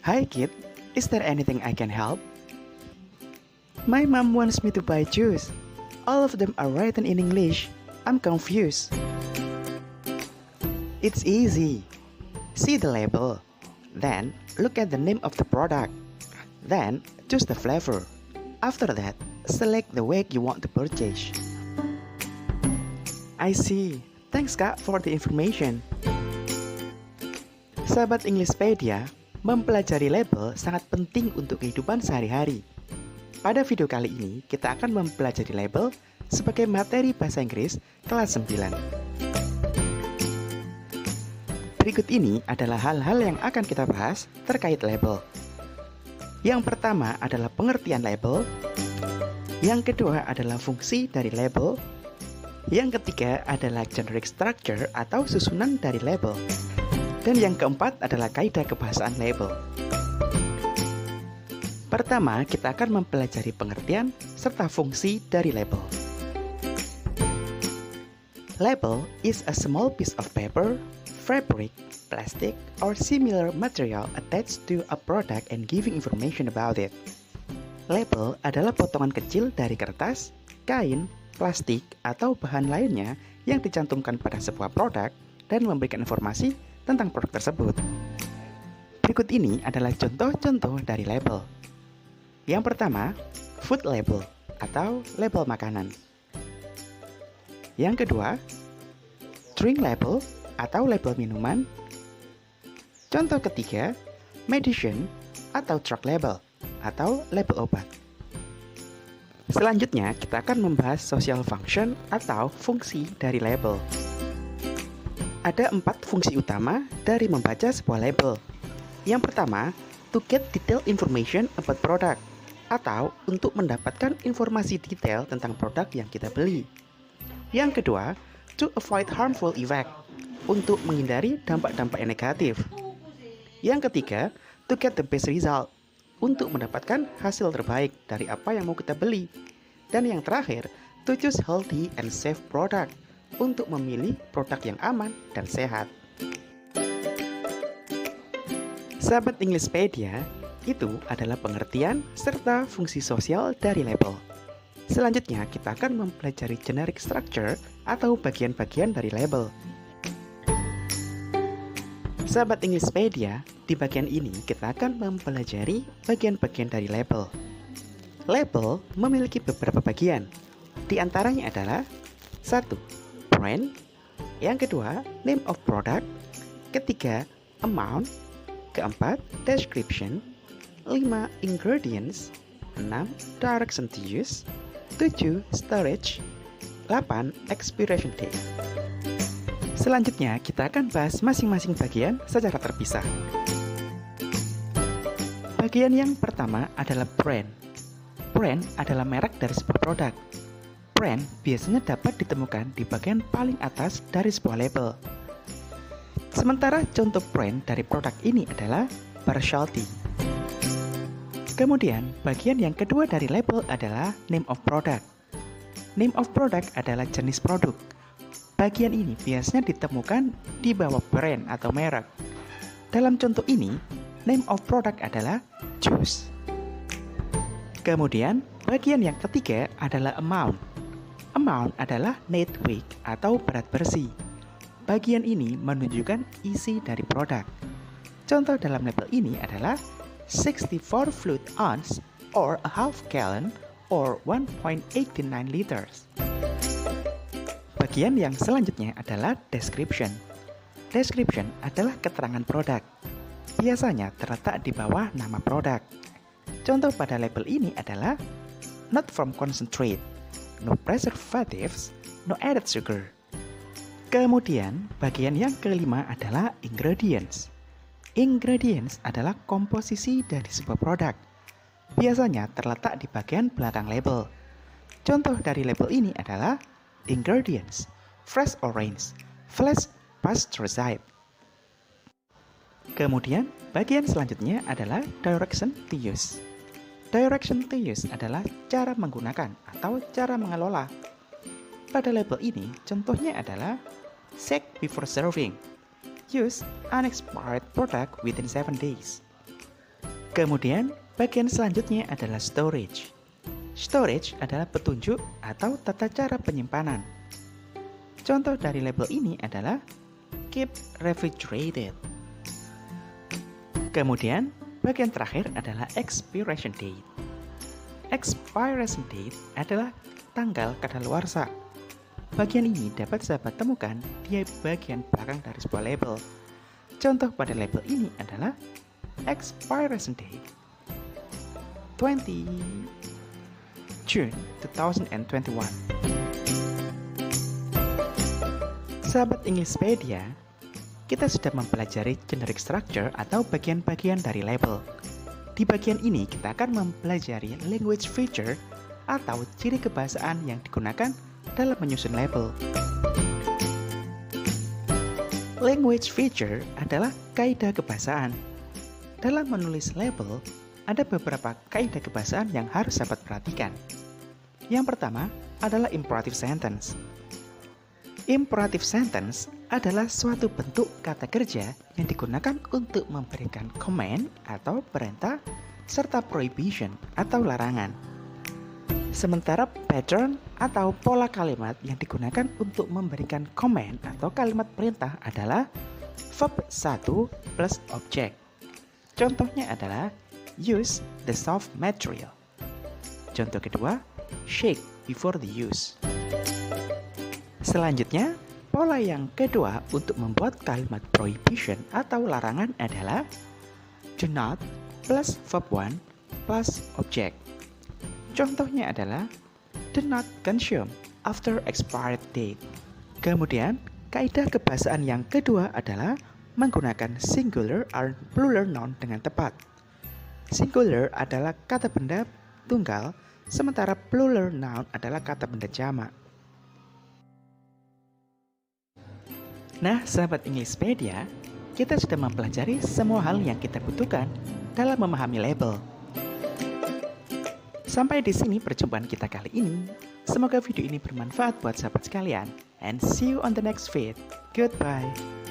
Hi kid, is there anything I can help? My mom wants me to buy juice. All of them are written in English. I'm confused. It's easy. See the label. Then look at the name of the product. Then choose the flavor. After that, select the weight you want to purchase. I see. Thanks Kak for the information. Sahabat Englishpedia, mempelajari label sangat penting untuk kehidupan sehari-hari. Pada video kali ini, kita akan mempelajari label sebagai materi bahasa Inggris kelas 9. Berikut ini adalah hal-hal yang akan kita bahas terkait label. Yang pertama adalah pengertian label. Yang kedua adalah fungsi dari label. Yang ketiga adalah generic structure atau susunan dari label. Dan yang keempat adalah kaidah kebahasaan label. Pertama, kita akan mempelajari pengertian serta fungsi dari label. Label is a small piece of paper, fabric, plastic, or similar material attached to a product and giving information about it. Label adalah potongan kecil dari kertas, kain, plastik, atau bahan lainnya yang dicantumkan pada sebuah produk dan memberikan informasi tentang produk tersebut. Berikut ini adalah contoh-contoh dari label. Yang pertama, food label atau label makanan. Yang kedua, drink label atau label minuman. Contoh ketiga, medicine atau drug label atau label obat. Selanjutnya, kita akan membahas social function atau fungsi dari label. Ada 4 fungsi utama dari membaca sebuah label. Yang pertama, to get detailed information about product, atau untuk mendapatkan informasi detail tentang produk yang kita beli. Yang kedua, to avoid harmful effect, untuk menghindari dampak-dampak yang negatif. Yang ketiga, to get the best result, untuk mendapatkan hasil terbaik dari apa yang mau kita beli. Dan yang terakhir, to choose healthy and safe product, untuk memilih produk yang aman dan sehat. Sahabat Englishpedia, itu adalah pengertian serta fungsi sosial dari label. Selanjutnya, kita akan mempelajari generic structure atau bagian-bagian dari label. Sahabat Englishpedia, di bagian ini kita akan mempelajari bagian-bagian dari label. Label memiliki beberapa bagian. Di antaranya adalah 1. Brand. Yang kedua, name of product. Ketiga, amount. Keempat, description. 5. Ingredients. 6. Direction to use. 7. Storage. 8. Expiration date. Selanjutnya, kita akan bahas masing-masing bagian secara terpisah. Bagian yang pertama adalah brand. Brand adalah merek dari sebuah produk. Brand biasanya dapat ditemukan di bagian paling atas dari sebuah label. Sementara contoh brand dari produk ini adalah Specialty. Kemudian, bagian yang kedua dari label adalah name of product. Name of product adalah jenis produk. Bagian ini biasanya ditemukan di bawah brand atau merek. Dalam contoh ini, name of product adalah juice. Kemudian, bagian yang ketiga adalah amount. Amount adalah net weight atau berat bersih. Bagian ini menunjukkan isi dari produk. Contoh dalam label ini adalah 64 fluid ounce or a half gallon or 1.89 liters. Bagian yang selanjutnya adalah description. Description adalah keterangan produk. Biasanya terletak di bawah nama produk. Contoh pada label ini adalah not from concentrate, no preservatives, no added sugar. Kemudian, bagian yang kelima adalah ingredients. Ingredients adalah komposisi dari sebuah produk. Biasanya terletak di bagian belakang label. Contoh dari label ini adalah ingredients, fresh orange, fresh pasteurized. Kemudian, bagian selanjutnya adalah direction to use. Direction to use adalah cara menggunakan atau cara mengelola. Pada label ini, contohnya adalah shake before serving. Use unexpired product within 7 days. Kemudian, bagian selanjutnya adalah storage. Storage adalah petunjuk atau tata cara penyimpanan. Contoh dari label ini adalah keep refrigerated. Kemudian, bagian terakhir adalah expiration date. Expiration date adalah tanggal kadaluarsa. Bagian ini dapat sahabat temukan di bagian belakang dari sebuah label. Contoh pada label ini adalah expiration date 20 June 2021. Sahabat Englishpedia, kita sudah mempelajari generic structure atau bagian-bagian dari label. Di bagian ini kita akan mempelajari language feature atau ciri kebahasaan yang digunakan dalam menyusun label. Language feature adalah kaidah kebahasaan. Dalam menulis label, ada beberapa kaidah kebahasaan yang harus sahabat perhatikan. Yang pertama adalah imperative sentence. Imperative sentence adalah suatu bentuk kata kerja yang digunakan untuk memberikan command atau perintah serta prohibition atau larangan. Sementara pattern atau pola kalimat yang digunakan untuk memberikan command atau kalimat perintah adalah verb 1 plus object. Contohnya adalah use the soft material. Contoh kedua, shake before the use. Selanjutnya, pola yang kedua untuk membuat kalimat prohibition atau larangan adalah do not plus verb 1 plus object. Contohnya adalah do not consume after expired date. Kemudian, kaidah kebahasaan yang kedua adalah menggunakan singular or plural noun dengan tepat. Singular adalah kata benda tunggal, sementara plural noun adalah kata benda jamak. Nah, sahabat Englishpedia, kita sudah mempelajari semua hal yang kita butuhkan dalam memahami label. Sampai di sini perjumpaan kita kali ini. Semoga video ini bermanfaat buat sahabat sekalian. And see you on the next vid. Goodbye.